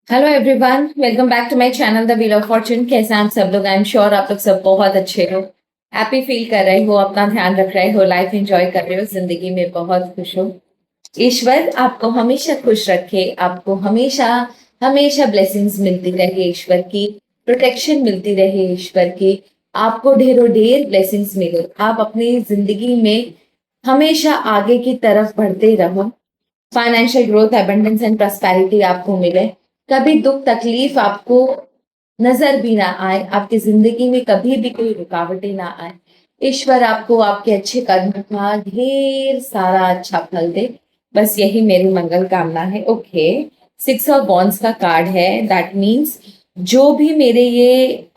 Hello everyone, welcome back to my channel the wheel of fortune. कैसे हैं आप सब लोग? आई एम श्योर आप लोग सब बहुत अच्छे हो, हैप्पी फील कर रहे हो, अपना ध्यान रख रहे हो, लाइफ एंजॉय कर रहे हो, जिंदगी में बहुत खुश हो। ईश्वर आपको हमेशा खुश रखे, आपको हमेशा हमेशा ब्लेसिंग्स मिलती रहे, ईश्वर की प्रोटेक्शन मिलती रहे, ईश्वर की आपको ढेरों ढेर ब्लेसिंग्स मिले। आप अपनी जिंदगी में हमेशा आगे की तरफ बढ़ते रहो। Financial growth, abundance and prosperity आपको मिले। कभी दुख तकलीफ आपको नजर भी ना आए, आपकी जिंदगी में कभी भी कोई रुकावटें ना आए। ईश्वर आपको आपके अच्छे कर्म का ढेर सारा अच्छा फल दे, बस यही मेरी मंगल कामना है। ओके, सिक्स ऑफ वॉन्ड्स का कार्ड है। दैट मीन्स जो भी मेरे ये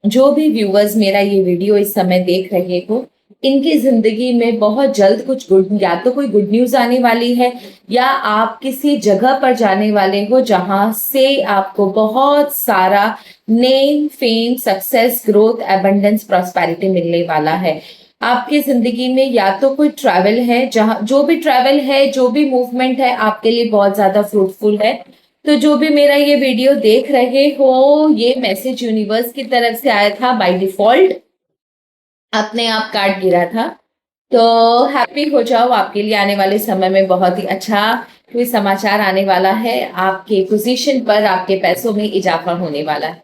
जो भी व्यूअर्स मेरा ये वीडियो इस समय देख रहे हो, इनकी जिंदगी में बहुत जल्द कुछ गुड, या तो कोई गुड न्यूज आने वाली है, या आप किसी जगह पर जाने वाले हो जहां से आपको बहुत सारा name, fame, success, growth, abundance, prosperity मिलने वाला है। आपकी जिंदगी में या तो कोई ट्रैवल है, जहां जो भी ट्रैवल है, जो भी मूवमेंट है आपके लिए बहुत ज्यादा फ्रूटफुल है। तो जो भी मेरा ये वीडियो देख रहे हो, ये मैसेज यूनिवर्स की तरफ से आया था बाय डिफॉल्ट, अपने आप कार्ड गिरा था। तो हैप्पी हो जाओ, आपके लिए आने वाले समय में बहुत ही अच्छा कोई समाचार आने वाला है। आपके पोजीशन पर आपके पैसों में इजाफा होने वाला है।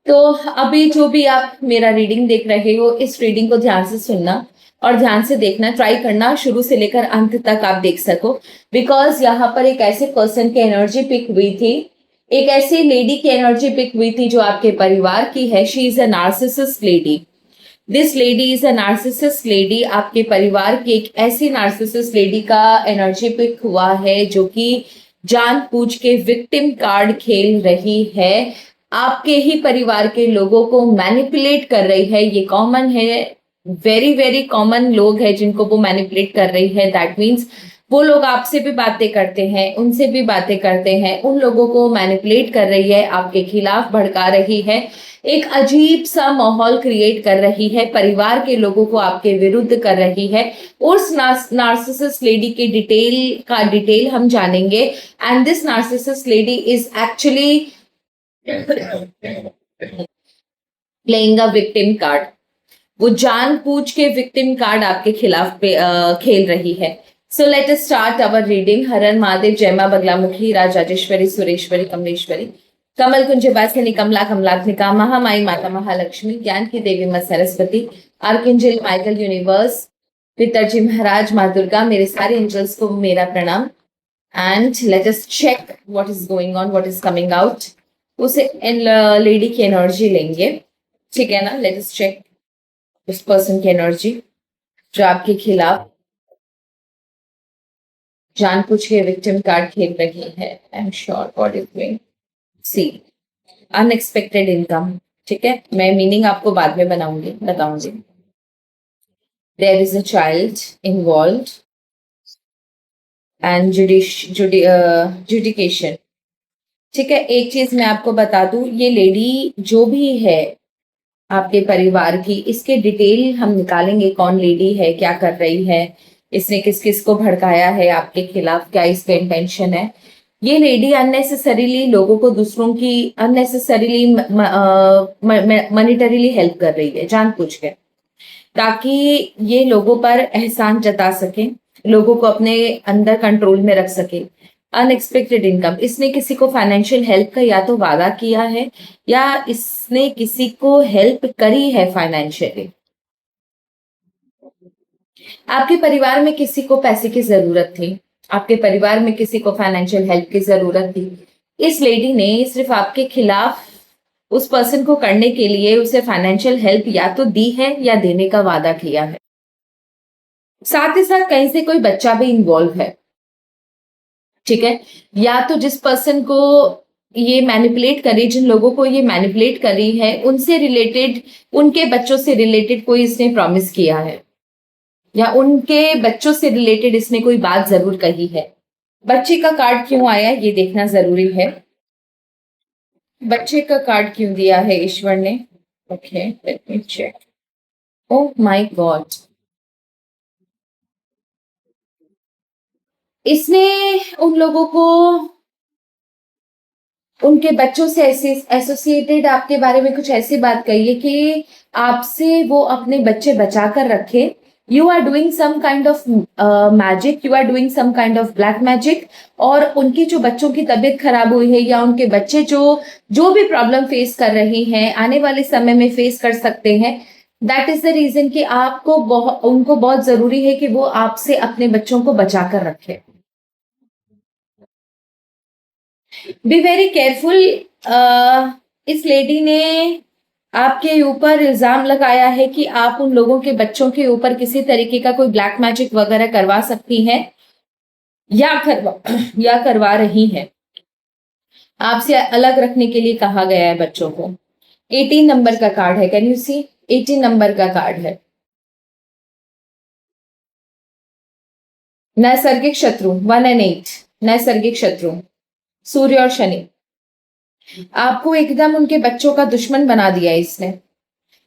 तो अभी जो भी आप मेरा रीडिंग देख रहे हो, इस रीडिंग को ध्यान से सुनना और ध्यान से देखना, ट्राई करना शुरू से लेकर अंत तक आप देख सको। बिकॉज यहाँ पर एक ऐसे पर्सन की एनर्जी पिक हुई थी, एक ऐसी लेडी की एनर्जी पिक हुई थी जो आपके परिवार की है। She is a narcissist lady. This lady is a narcissist lady. आपके परिवार की एक ऐसी नार्सिसिस्ट लेडी का एनर्जी पिक हुआ है जो कि जानबूझ के विक्टिम कार्ड खेल रही है, आपके ही परिवार के लोगों को मैनिपुलेट कर रही है। ये कॉमन है, वेरी वेरी कॉमन लोग हैं जिनको वो मैनिपुलेट कर रही है। दैट मीन्स वो लोग आपसे भी बातें करते हैं, उनसे भी बातें करते हैं, उन लोगों को मैनिपुलेट कर रही है, आपके खिलाफ भड़का रही है, एक अजीब सा माहौल क्रिएट कर रही है, परिवार के लोगों को आपके विरुद्ध कर रही है। उस नार्सिसिस्ट लेडी के डिटेल हम जानेंगे। And this narcissist lady is actually playing a victim card. वो जानबूझ के विक्टिम कार्ड आपके खिलाफ खेल रही है। So let us start our reading. हरन महादेव, जय मां बगलामुखी, राजेश्वरी, सुरेश्वरी, कमलेश्वरी, कमल कुंज वासिनी, कमला कमलात्मिका, महामाई माता महालक्ष्मी, ज्ञान की देवी मां सरस्वती, आर्कएंजल माइकल, यूनिवर्स, पिताजी महाराज, माँ दुर्गा, मेरे सारे एंजल्स को मेरा प्रणाम। And let us check what is going on, what is coming out. उसे लेडी की एनर्जी लेंगे, ठीक है ना? लेट अस चेक उस पर्सन की एनर्जी जो आपके खिलाफ जानबूझ के विक्टिम कार्ड खेल रही है। I am sure God is going see unexpected income. ठीक है, मैं मीनिंग आपको बाद में बताऊंगी। There is a child involve and judication. ठीक है, एक चीज मैं आपको बता दूं, ये लेडी जो भी है आपके परिवार की, इसके डिटेल हम निकालेंगे। कौन लेडी है, क्या कर रही है, इसने किस किस को भड़काया है आपके खिलाफ, क्या इसका इंटेंशन है। ये लेडी अननेसेसरीली लोगों को, दूसरों की अननेसेसरीली मॉनिटरीली हेल्प कर रही है जानबूझ के, ताकि ये लोगों पर एहसान जता सके, लोगों को अपने अंदर कंट्रोल में रख सके। अनएक्सपेक्टेड इनकम, इसने किसी को फाइनेंशियल हेल्प का या तो वादा किया है, या इसने किसी को हेल्प करी है फाइनेंशियली। आपके परिवार में किसी को पैसे की जरूरत थी, आपके परिवार में किसी को फाइनेंशियल हेल्प की जरूरत थी। इस लेडी ने सिर्फ आपके खिलाफ उस पर्सन को करने के लिए उसे फाइनेंशियल हेल्प या तो दी है या देने का वादा किया है। साथ ही साथ कहीं से कोई बच्चा भी इन्वॉल्व है। ठीक है, या तो जिस पर्सन को ये मैनिपुलेट करी, जिन लोगों को ये मैनिपुलेट करी है, उनसे रिलेटेड, उनके बच्चों से रिलेटेड कोई इसने प्रॉमिस किया है, या उनके बच्चों से रिलेटेड इसने कोई बात जरूर कही है। बच्चे का कार्ड क्यों आया ये देखना जरूरी है। बच्चे का कार्ड क्यों दिया है ईश्वर ने? Okay, let me check. Oh my God, इसने उन लोगों को उनके बच्चों से ऐसे एसोसिएटेड आपके बारे में कुछ ऐसी बात कही है कि आपसे वो अपने बच्चे बचा कर रखे। You are doing some kind of magic, you are doing some kind of black magic. और उनकी जो बच्चों की तबीयत खराब हुई है या उनके बच्चे जो जो भी प्रॉब्लम फेस कर रही हैं, आने वाले समय में फेस कर सकते हैं, दैट इज द रीजन कि आपको उनको बहुत जरूरी है कि वो आपसे अपने बच्चों को बचा कर रखे। B very careful. इस लेडी ने आपके ऊपर इल्जाम लगाया है कि आप उन लोगों के बच्चों के ऊपर किसी तरीके का कोई ब्लैक मैजिक वगैरह करवा सकती हैं या करवा या करवा रही हैं। आपसे अलग रखने के लिए कहा गया है बच्चों को। 18 नंबर का कार्ड है, कैन यू सी? 18 नंबर का कार्ड है। नैसर्गिक शत्रु 1 and 8, नैसर्गिक शत्रु सूर्य और शनि। आपको एकदम उनके बच्चों का दुश्मन बना दिया है इसने।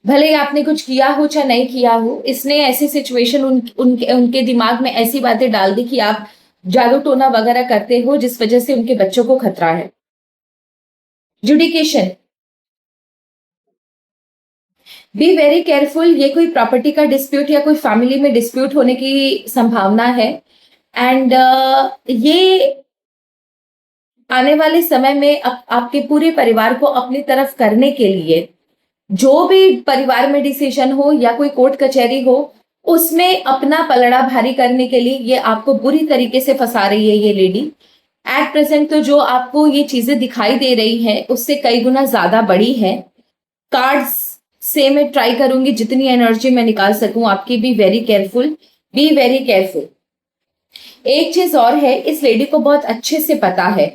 भले ही आपने कुछ किया हो चाहे नहीं किया हो, इसने ऐसी सिचुएशन उनके दिमाग में ऐसी बातें डाल दी कि आप जादू टोना वगैरह करते हो, जिस वजह से उनके बच्चों को खतरा है। जुडिकेशन, बी वेरी केयरफुल। ये कोई प्रॉपर्टी का डिस्प्यूट या कोई फैमिली में डिस्प्यूट होने की संभावना है। एंड ये आने वाले समय में आपके पूरे परिवार को अपनी तरफ करने के लिए जो भी परिवार में डिसीजन हो या कोई कोर्ट कचहरी हो, उसमें अपना पलड़ा भारी करने के लिए ये आपको बुरी तरीके से फंसा रही है ये लेडी। एट प्रेजेंट तो जो आपको ये चीजें दिखाई दे रही है उससे कई गुना ज्यादा बड़ी है। कार्ड्स से मैं ट्राई करूंगी जितनी एनर्जी मैं निकाल सकूं आपकी। B very careful, B very careful. एक चीज और है, इस लेडी को बहुत अच्छे से पता है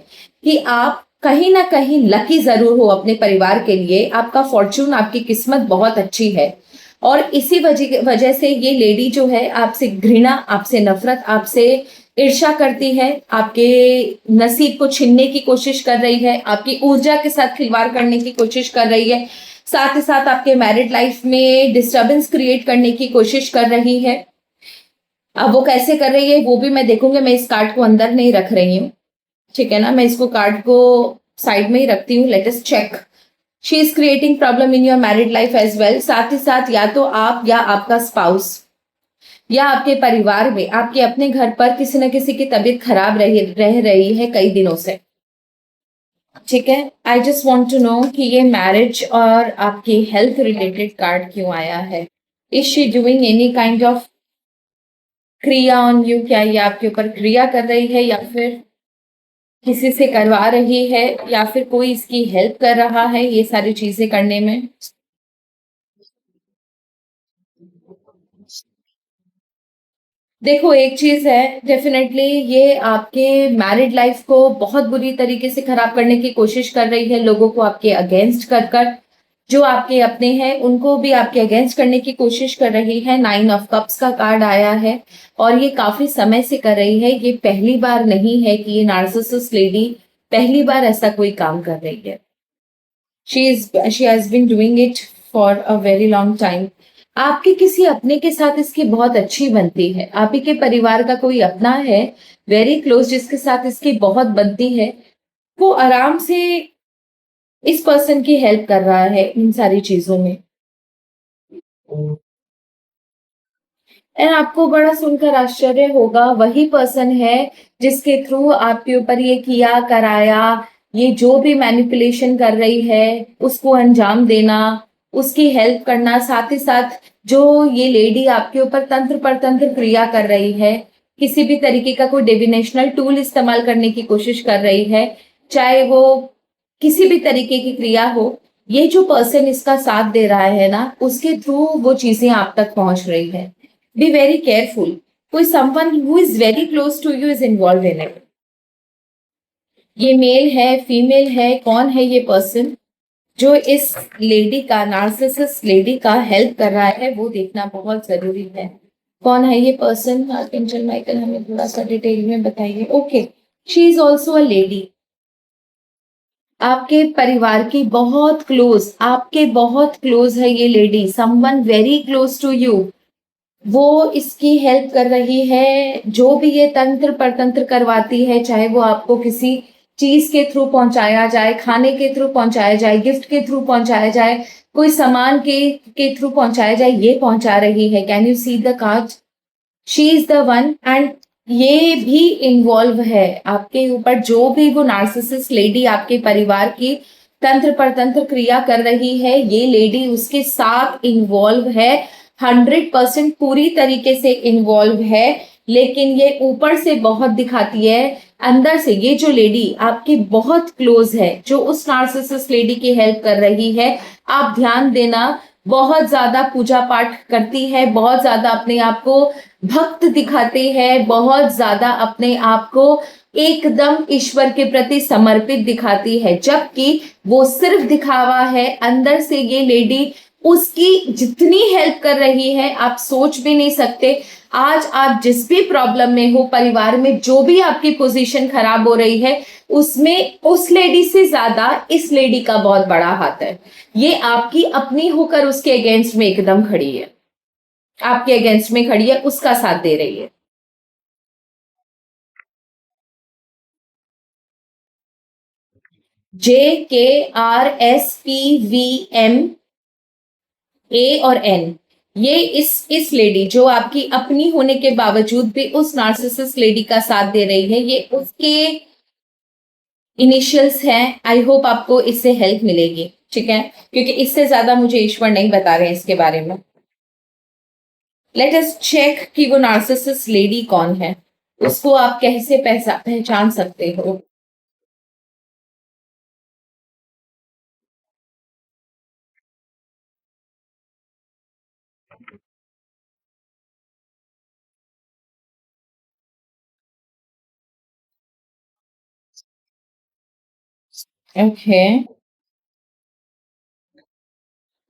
कि आप कहीं ना कहीं लकी जरूर हो अपने परिवार के लिए। आपका फॉर्चून, आपकी किस्मत बहुत अच्छी है और इसी वजह से ये लेडी जो है आपसे घृणा, आपसे नफरत, आपसे ईर्ष्या करती है, आपके नसीब को छीनने की कोशिश कर रही है, आपकी ऊर्जा के साथ खिलवाड़ करने की कोशिश कर रही है, साथ ही साथ आपके मैरिड लाइफ में डिस्टर्बेंस क्रिएट करने की कोशिश कर रही है। अब वो कैसे कर रही है वो भी मैं देखूंगी। मैं इस कार्ड को अंदर नहीं रख रही हूँ, ठीक है ना, मैं इसको कार्ड को साइड में ही रखती हूँ। Let us check. She is creating problem in your married life as well. साथ ही साथ या तो आप या आपका स्पाउस या आपके परिवार में आपके अपने घर पर किसी न किसी की तबीयत खराब रह रही है कई दिनों से, ठीक है। I just want to know कि ये मैरिज और आपकी हेल्थ रिलेटेड कार्ड क्यों आया है। Is she doing any kind of क्रिया ऑन यू? क्या ये आपके ऊपर क्रिया कर रही है या फिर किसी से करवा रही है या फिर कोई इसकी हेल्प कर रहा है ये सारी चीजें करने में? देखो एक चीज है, डेफिनेटली ये आपके मैरिड लाइफ को बहुत बुरी तरीके से खराब करने की कोशिश कर रही है। लोगों को आपके अगेंस्ट कर कर, जो आपके अपने हैं उनको भी आपके अगेंस्ट करने की कोशिश कर रही है। 9 ऑफ कप्स का कार्ड आया है और ये काफी समय से कर रही है। ये पहली बार नहीं है कि ये नार्सिसिस्ट लेडी पहली बार ऐसा कोई काम कर रही है। She has been doing it for a very long time. आपके किसी अपने के साथ इसकी बहुत अच्छी बनती है। आप ही के परिवार का कोई अपना है वेरी क्लोज जिसके साथ इसकी बहुत बनती है। वो आराम से इस पर्सन की हेल्प कर रहा है इन सारी चीजों में। एंड आपको बड़ा सुनकर आश्चर्य होगा, वही पर्सन है जिसके थ्रू आपके ऊपर ये किया कराया, ये जो भी मैनिपुलेशन कर रही है उसको अंजाम देना, उसकी हेल्प करना। साथ ही साथ जो ये लेडी आपके ऊपर तंत्र पर तंत्र क्रिया कर रही है, किसी भी तरीके का कोई डिविनेशनल टूल इस्तेमाल करने की कोशिश कर रही है, चाहे वो किसी भी तरीके की क्रिया हो, ये जो पर्सन इसका साथ दे रहा है ना, उसके थ्रू वो चीजें आप तक पहुंच रही है। Be very careful. कोई someone who is very close to you is involve in it. ये मेल है, फीमेल है, कौन है ये पर्सन जो इस लेडी का, नार्सिसिस्ट लेडी का हेल्प कर रहा है, वो देखना बहुत जरूरी है। कौन है ये पर्सन? आर्कएंजल माइकल हमें थोड़ा सा डिटेल में बताइए। Okay, she is also a lady. आपके परिवार की बहुत क्लोज, आपके बहुत क्लोज है ये lady, someone very close to you. वो इसकी हेल्प कर रही है। जो भी ये तंत्र परतंत्र करवाती है, चाहे वो आपको किसी चीज के थ्रू पहुंचाया जाए, खाने के थ्रू पहुंचाया जाए, गिफ्ट के थ्रू पहुंचाया जाए, कोई सामान के थ्रू पहुंचाया जाए, ये पहुंचा रही है। Can you see the card? She is the one. And ये भी इन्वॉल्व है आपके ऊपर, जो भी वो नार्सिसिस्ट लेडी आपके परिवार की तंत्र पर तंत्र क्रिया कर रही है, ये लेडी उसके साथ इन्वॉल्व है, 100% पूरी तरीके से इन्वॉल्व है। लेकिन ये ऊपर से बहुत दिखाती है, अंदर से ये जो लेडी आपकी बहुत क्लोज है, जो उस नार्सिसिस्ट लेडी की हेल्प कर रही है, आप ध्यान देना, बहुत ज्यादा पूजा पाठ करती है, बहुत ज्यादा अपने आप को भक्त दिखाते हैं, बहुत ज्यादा अपने आप को एकदम ईश्वर के प्रति समर्पित दिखाती है, जबकि वो सिर्फ दिखावा है। अंदर से ये लेडी उसकी जितनी हेल्प कर रही है आप सोच भी नहीं सकते। आज आप जिस भी प्रॉब्लम में हो, परिवार में जो भी आपकी पोजीशन खराब हो रही है, उसमें उस लेडी से ज्यादा इस लेडी का बहुत बड़ा हाथ है। ये आपकी अपनी होकर उसके अगेंस्ट में एकदम खड़ी है, आपके अगेंस्ट में खड़ी है, उसका साथ दे रही है। JKRSPVM A और N, ये इस लेडी जो आपकी अपनी होने के बावजूद भी उस नार्सिसिस्ट लेडी का साथ दे रही है, ये उसके इनिशियल्स हैं। आई होप आपको इससे हेल्प मिलेगी, ठीक है, क्योंकि इससे ज्यादा मुझे ईश्वर नहीं बता रहे हैं इसके बारे में। लेट अस चेक कि वो नार्सिसिस्ट लेडी कौन है, उसको आप कैसे पहचान सकते हो। Okay,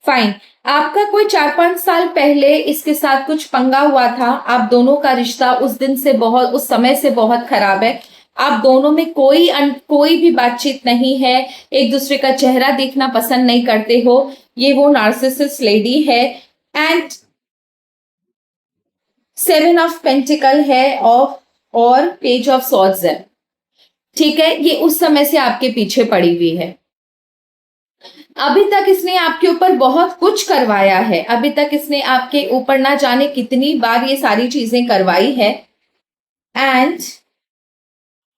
fine. आपका कोई 4-5 साल पहले इसके साथ कुछ पंगा हुआ था, आप दोनों का रिश्ता उस दिन से बहुत, उस समय से बहुत खराब है। आप दोनों में कोई भी बातचीत नहीं है, एक दूसरे का चेहरा देखना पसंद नहीं करते हो। ये वो नार्सिसिस्ट लेडी है। एंड 7 ऑफ पेंटिकल है, और पेज ऑफ सॉर्ड्स है, ठीक है। ये उस समय से आपके पीछे पड़ी हुई है। अभी तक इसने आपके ऊपर बहुत कुछ करवाया है, अभी तक इसने आपके ऊपर ना जाने कितनी बार ये सारी चीजें करवाई है। एंड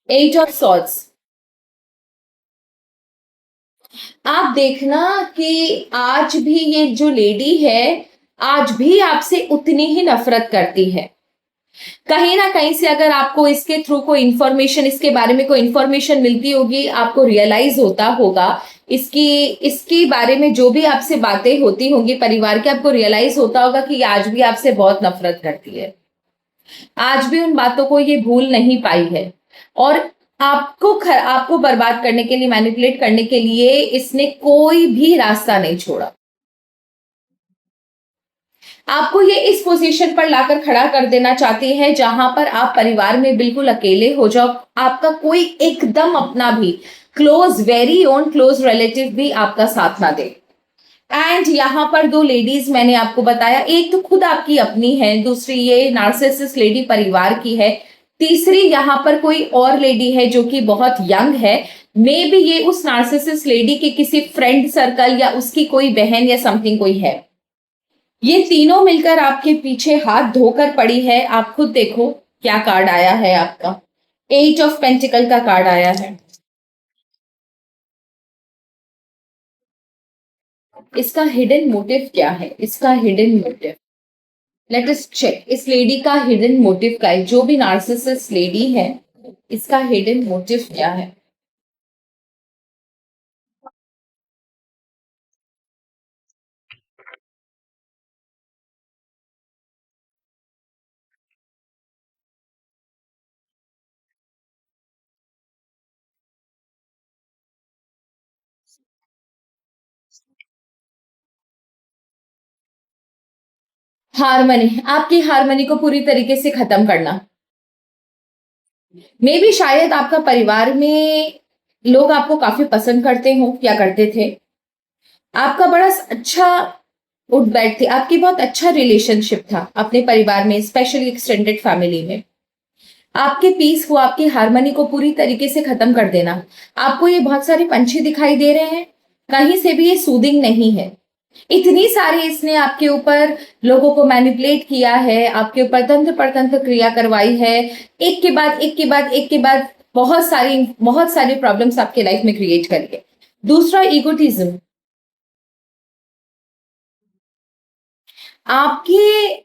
8 ऑफ सॉर्ड्स, आप देखना कि आज भी ये जो लेडी है, आज भी आपसे उतनी ही नफरत करती है। कहीं ना कहीं से अगर आपको इसके थ्रू कोई इंफॉर्मेशन, इसके बारे में कोई इंफॉर्मेशन मिलती होगी, आपको रियलाइज होता होगा, इसकी इसके बारे में जो भी आपसे बातें होती होंगी परिवार के, आपको रियलाइज होता होगा कि आज भी आपसे बहुत नफरत करती है, आज भी उन बातों को ये भूल नहीं पाई है। और आपको बर्बाद करने के लिए, मैनिपुलेट करने के लिए इसने कोई भी रास्ता नहीं छोड़ा। आपको ये इस पोजीशन पर लाकर खड़ा कर देना चाहती है जहां पर आप परिवार में बिल्कुल अकेले हो जाओ, आपका कोई एकदम अपना भी close, very own close relative भी आपका साथ ना दे। एंड यहाँ पर 2 लेडीज मैंने आपको बताया, एक तो खुद आपकी अपनी है, दूसरी ये नार्सिसिस्ट लेडी परिवार की है, तीसरी यहाँ पर कोई और लेडी है जो कि बहुत यंग है। मे बी ये उस नार्सिसिस्ट लेडी के किसी फ्रेंड सर्कल या उसकी कोई बहन या समथिंग कोई है। ये तीनों मिलकर आपके पीछे हाथ धोकर पड़ी है। आप खुद देखो क्या कार्ड आया है आपका, 8 ऑफ पेंटिकल का कार्ड आया है। इसका हिडन मोटिव क्या है, इसका hidden motive, let us check. इस लेडी का हिडन मोटिव क्या है, जो भी नार्सिसिस्ट लेडी है, इसका हिडन मोटिव क्या है। हारमनी, आपकी हारमनी को पूरी तरीके से खत्म करना। मे भी शायद आपका परिवार में लोग आपको काफी पसंद करते हो या करते थे, आपका बड़ा अच्छा उठ बैठ थी, आपकी बहुत अच्छा रिलेशनशिप था अपने परिवार में, स्पेशली एक्सटेंडेड फैमिली में। आपके पीस को, आपकी हार्मनी को पूरी तरीके से खत्म कर देना। आपको ये बहुत सारे पंछी दिखाई दे रहे हैं, कहीं से भी ये सूदिंग नहीं है। इतनी सारी इसने आपके ऊपर लोगों को मैनिपुलेट किया है, आपके ऊपर तंत्र परतंत्र क्रिया करवाई है, एक के बाद एक के बाद एक के बाद बहुत सारी प्रॉब्लम्स आपके लाइफ में क्रिएट करिए। दूसरा, ईगोटिज्म। आपके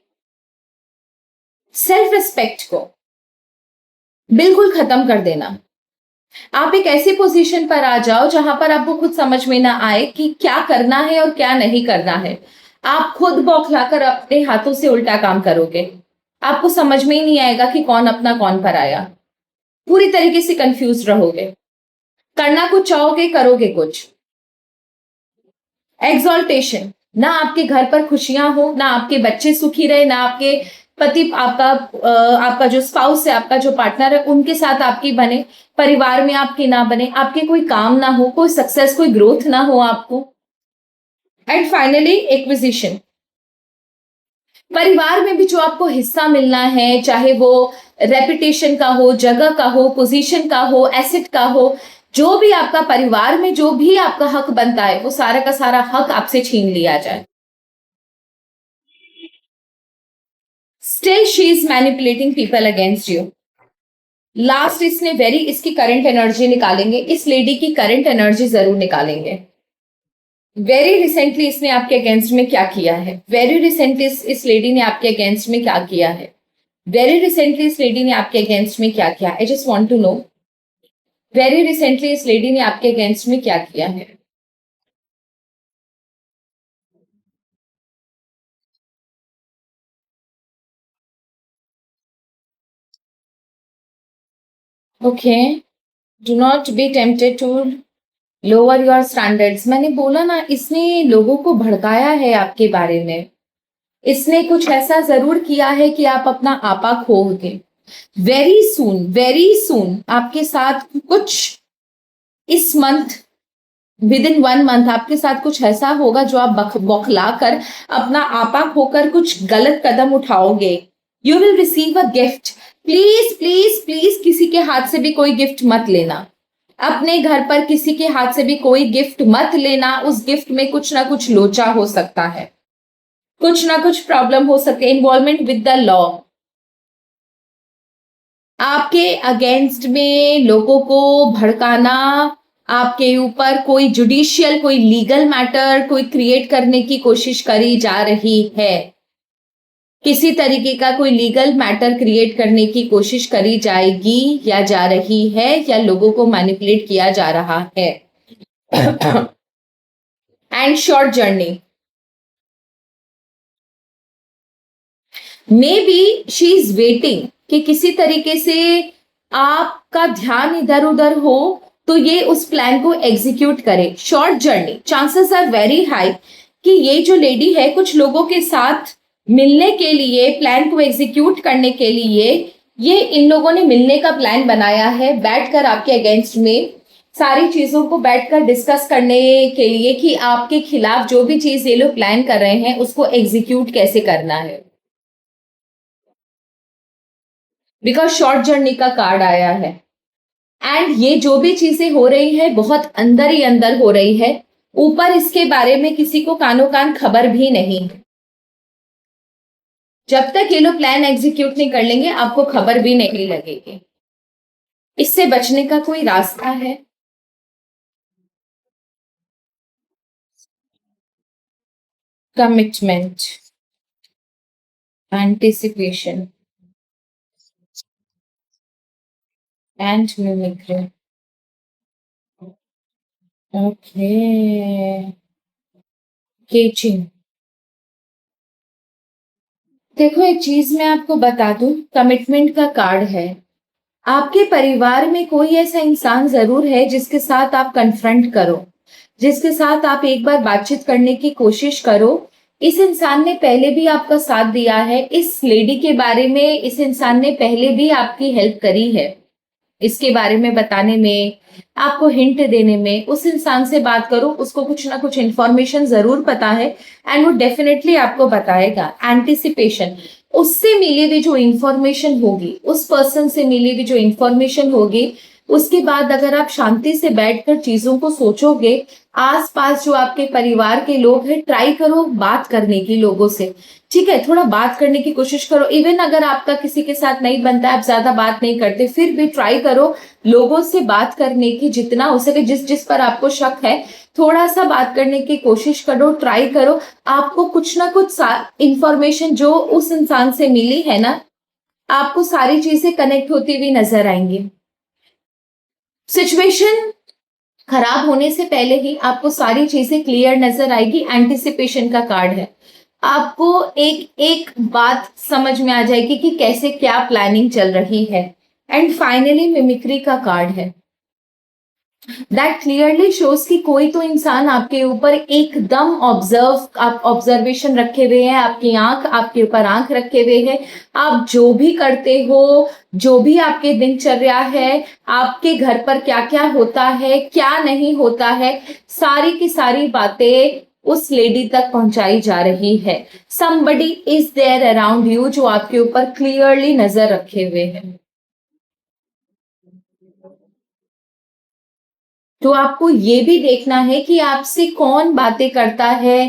सेल्फ रिस्पेक्ट को बिल्कुल खत्म कर देना। आप एक ऐसी पोजीशन पर आ जाओ जहां पर आपको खुद समझ में ना आए कि क्या करना है और क्या नहीं करना है। आप खुद बौखलाकर अपने हाथों से उल्टा काम करोगे। आपको समझ में ही नहीं आएगा कि कौन अपना कौन पराया। पूरी तरीके से कंफ्यूज रहोगे। करना कुछ चाहोगे, करोगे कुछ। एग्जॉल्टेशन, ना आपके घर पर खुशियां हो, ना आपके बच्चे सुखी रहे, ना आपके पति, आपका जो स्पाउस है, आपका जो पार्टनर है, उनके साथ आपकी बने, परिवार में आपकी ना बने, आपके कोई काम ना हो, कोई सक्सेस, कोई ग्रोथ ना हो आपको। And finally, acquisition. परिवार में भी जो आपको हिस्सा मिलना है, चाहे वो रेपुटेशन का हो, जगह का हो, पोजीशन का हो, एसेट का हो, जो भी आपका परिवार में जो भी आपका हक बनता है, वो सारा का सारा हक आपसे छीन लिया जाए। Still she is manipulating people against you. Last, इसकी करंट एनर्जी निकालेंगे, इस लेडी की करंट एनर्जी जरूर निकालेंगे। वेरी रिसेंटली इसने आपके अगेंस्ट में क्या किया है? वेरी रिसेंटली इस लेडी ने आपके अगेंस्ट में क्या किया है? वेरी रिसेंटली इस लेडी ने आपके अगेंस्ट में क्या किया? I just want to know, very recently इस लेडी ने आपके अगेंस्ट में क्या किया है? Okay, do not be tempted to lower your standards. मैंने बोला ना, इसने लोगों को भड़काया है आपके बारे में। इसने कुछ ऐसा जरूर किया है कि आप अपना आपा खोओगे। वेरी सून आपके साथ कुछ, इस मंथ, विद इन 1 मंथ आपके साथ कुछ ऐसा होगा जो आप बौखला कर अपना आपा खोकर कुछ गलत कदम उठाओगे। You will receive a gift. Please please please किसी के हाथ से भी कोई गिफ्ट मत लेना। अपने घर पर किसी के हाथ से भी कोई गिफ्ट मत लेना। उस गिफ्ट में कुछ ना कुछ लोचा हो सकता है, कुछ ना कुछ प्रॉब्लम हो सकती है। इन्वॉल्वमेंट विद द लॉ, आपके अगेंस्ट में लोगों को भड़काना, आपके ऊपर कोई जुडिशियल, कोई लीगल मैटर कोई क्रिएट करने की कोशिश करी जा रही है। किसी तरीके का कोई लीगल मैटर क्रिएट करने की कोशिश करी जाएगी या जा रही है, या लोगों को मैनिपुलेट किया जा रहा है। And short journey, may be she is waiting कि किसी तरीके से आपका ध्यान इधर उधर हो तो ये उस प्लान को एग्जीक्यूट करे। Short journey, chances are very high कि ये जो लेडी है कुछ लोगों के साथ मिलने के लिए, प्लान को एग्जीक्यूट करने के लिए, ये इन लोगों ने मिलने का प्लान बनाया है बैठकर आपके अगेंस्ट में, सारी चीजों को बैठकर डिस्कस करने के लिए कि आपके खिलाफ जो भी चीज ये लोग प्लान कर रहे हैं उसको एग्जीक्यूट कैसे करना है। बिकॉज शॉर्ट जर्नी का कार्ड आया है। एंड ये जो भी चीजें हो रही है बहुत अंदर ही अंदर हो रही है, ऊपर इसके बारे में किसी को कानो कान खबर भी नहीं है। जब तक ये लोग प्लान एग्जीक्यूट नहीं कर लेंगे आपको खबर भी नहीं लगेगी। इससे बचने का कोई रास्ता है? Commitment, anticipation and mimicry. Okay, catching. देखो एक चीज मैं आपको बता दूं, कमिटमेंट का कार्ड है। आपके परिवार में कोई ऐसा इंसान जरूर है जिसके साथ आप कन्फ्रंट करो, जिसके साथ आप एक बार बातचीत करने की कोशिश करो। इस इंसान ने पहले भी आपका साथ दिया है। इस लेडी के बारे में इस इंसान ने पहले भी आपकी हेल्प करी है, इसके बारे में बताने में, आपको हिंट देने में। उस इंसान से बात करो, उसको कुछ ना कुछ इंफॉर्मेशन जरूर पता है एंड वो डेफिनेटली आपको बताएगा। एंटिसिपेशन, उससे मिली हुई जो इंफॉर्मेशन होगी, उस पर्सन से मिली हुई जो इंफॉर्मेशन होगी, उसके बाद अगर आप शांति से बैठकर चीजों को सोचोगे, आसपास जो आपके परिवार के लोग हैं, ट्राई करो बात करने की लोगों से। ठीक है, थोड़ा बात करने की कोशिश करो। इवन अगर आपका किसी के साथ नहीं बनता, आप ज्यादा बात नहीं करते, फिर भी ट्राई करो लोगों से बात करने की, जितना हो सके। जिस जिस पर आपको शक है, थोड़ा सा बात करने की कोशिश करो, ट्राई करो। आपको कुछ ना कुछ इंफॉर्मेशन जो उस इंसान से मिली है ना, आपको सारी चीजें कनेक्ट होती हुई नजर आएंगी। सिचुएशन खराब होने से पहले ही आपको सारी चीजें क्लियर नजर आएगी। एंटिसिपेशन का कार्ड है। आपको एक एक बात समझ में आ जाएगी कि कैसे क्या प्लानिंग चल रही है। एंड फाइनली मिमिक्री का कार्ड है। दैट क्लियरली शोज कि कोई तो इंसान आपके ऊपर एकदम ऑब्जर्वेशन रखे हुए हैं, आपकी आंख आपके ऊपर आंख रखे हुए हैं। आप जो भी करते हो, जो भी आपके दिनचर्या है, आपके घर पर क्या क्या होता है, क्या नहीं होता है, सारी की सारी बातें उस लेडी तक पहुंचाई जा रही है। Somebody is there around you, जो आपके ऊपर क्लियरली नजर रखे हुए हैं। तो आपको ये भी देखना है कि आपसे कौन बातें करता है,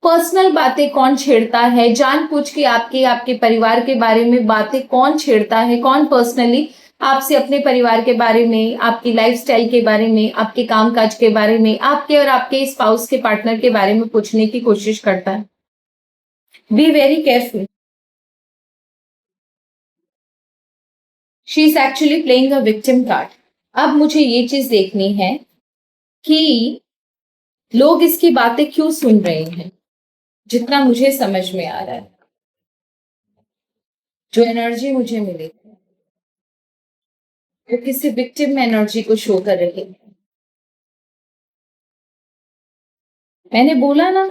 पर्सनल बातें कौन छेड़ता है, जानबूझ के आपके आपके परिवार के बारे में बातें कौन छेड़ता है, कौन पर्सनली आपसे अपने परिवार के बारे में, आपकी लाइफस्टाइल के बारे में, आपके कामकाज के बारे में, आपके और आपके स्पाउस के पार्टनर के बारे में पूछने की कोशिश करता है। Be very careful. She is actually playing a victim card. अब मुझे ये चीज देखनी है कि लोग इसकी बातें क्यों सुन रहे हैं। जितना मुझे समझ में आ रहा है, जो एनर्जी मुझे मिली वो किसी विक्टिम एनर्जी को शो कर रही है। मैंने बोला ना,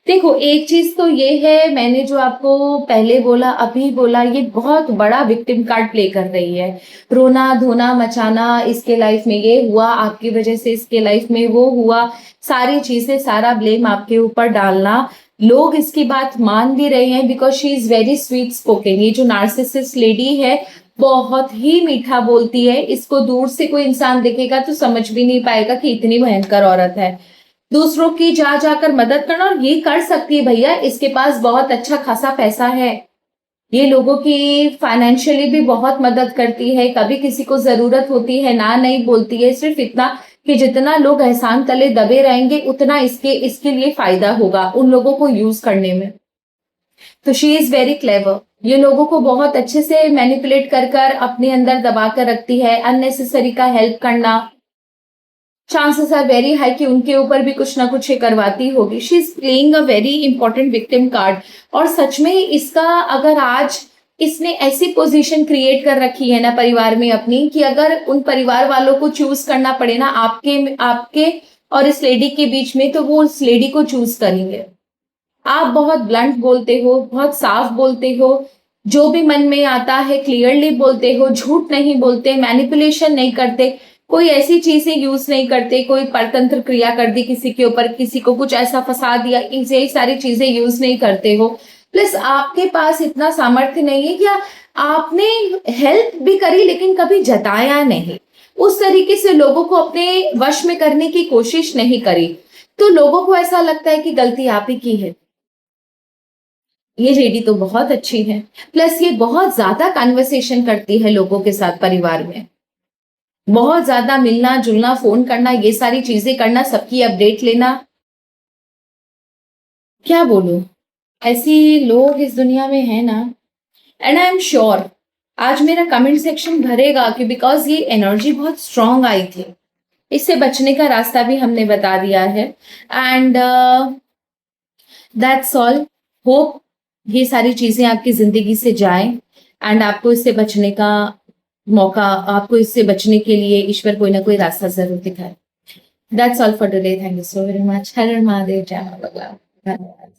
देखो एक चीज तो ये है, मैंने जो आपको पहले बोला अभी बोला, ये बहुत बड़ा विक्टिम कार्ड प्ले कर रही है। रोना धोना मचाना, इसके लाइफ में ये हुआ, आपकी वजह से इसके लाइफ में वो हुआ, सारी चीजें, सारा ब्लेम आपके ऊपर डालना। लोग इसकी बात मान भी रहे हैं because she is very sweet spoken. ये जो नार्सिसिस्ट लेडी है, बहुत ही मीठा बोलती है। इसको दूर से कोई इंसान देखेगा तो समझ भी नहीं पाएगा कि इतनी भयंकर औरत है। दूसरों की जा जाकर मदद करना, और ये कर सकती है भैया, इसके पास बहुत अच्छा खासा पैसा है। ये लोगों की फाइनेंशियली भी बहुत मदद करती है। कभी किसी को जरूरत होती है ना नहीं बोलती है। सिर्फ इतना कि जितना लोग एहसान तले दबे रहेंगे, उतना इसके इसके लिए फायदा होगा उन लोगों को यूज करने में। तो शी इज वेरी क्लेवर। ये लोगों को बहुत अच्छे से मैनिपुलेट कर कर अपने अंदर दबा कर रखती है। अननेसेसरी का हेल्प करना, चांसेस आर वेरी हाई कि उनके ऊपर भी कुछ ना कुछ ये करवाती होगी। She is playing a very important victim card. और सच में इसका, अगर आज इसने ऐसी पोजीशन क्रिएट कर रखी है ना परिवार में अपनी, कि अगर उन परिवार वालों को चूज करना पड़े ना आपके आपके और इस लेडी के बीच में, तो वो उस लेडी को चूज करेंगे। आप बहुत ब्लंट बोलते हो, बहुत साफ बोलते हो, जो भी मन में आता है क्लियरली बोलते हो, झूठ नहीं बोलते, मैनिपुलेशन नहीं करते, कोई ऐसी चीजें यूज नहीं करते, कोई परतंत्र क्रिया कर दी किसी के ऊपर, किसी को कुछ ऐसा फंसा दिया, यही सारी चीजें यूज नहीं करते हो। प्लस आपके पास इतना सामर्थ्य नहीं है कि आपने हेल्प भी करी लेकिन कभी जताया नहीं, उस तरीके से लोगों को अपने वश में करने की कोशिश नहीं करी। तो लोगों को ऐसा लगता है कि गलती आप ही की है। ये लेडी तो बहुत अच्छी है। प्लस ये बहुत ज्यादा कन्वर्सेशन करती है लोगों के साथ, परिवार में बहुत ज्यादा मिलना जुलना, फोन करना, ये सारी चीजें करना, सबकी अपडेट लेना। क्या बोलूं, ऐसी लोग इस दुनिया में है ना। एंड आई एम श्योर आज मेरा कमेंट सेक्शन भरेगा कि बिकॉज ये एनर्जी बहुत स्ट्रांग आई थी। इससे बचने का रास्ता भी हमने बता दिया है। And that's all. होप ये सारी चीजें आपकी जिंदगी से जाएं एंड आपको इससे बचने का मौका, आपको इससे बचने के लिए ईश्वर कोई ना कोई रास्ता जरूर दिखाए। That's all for today. Thank you so very much. Har Har Mahadev, जय माता दी। धन्यवाद।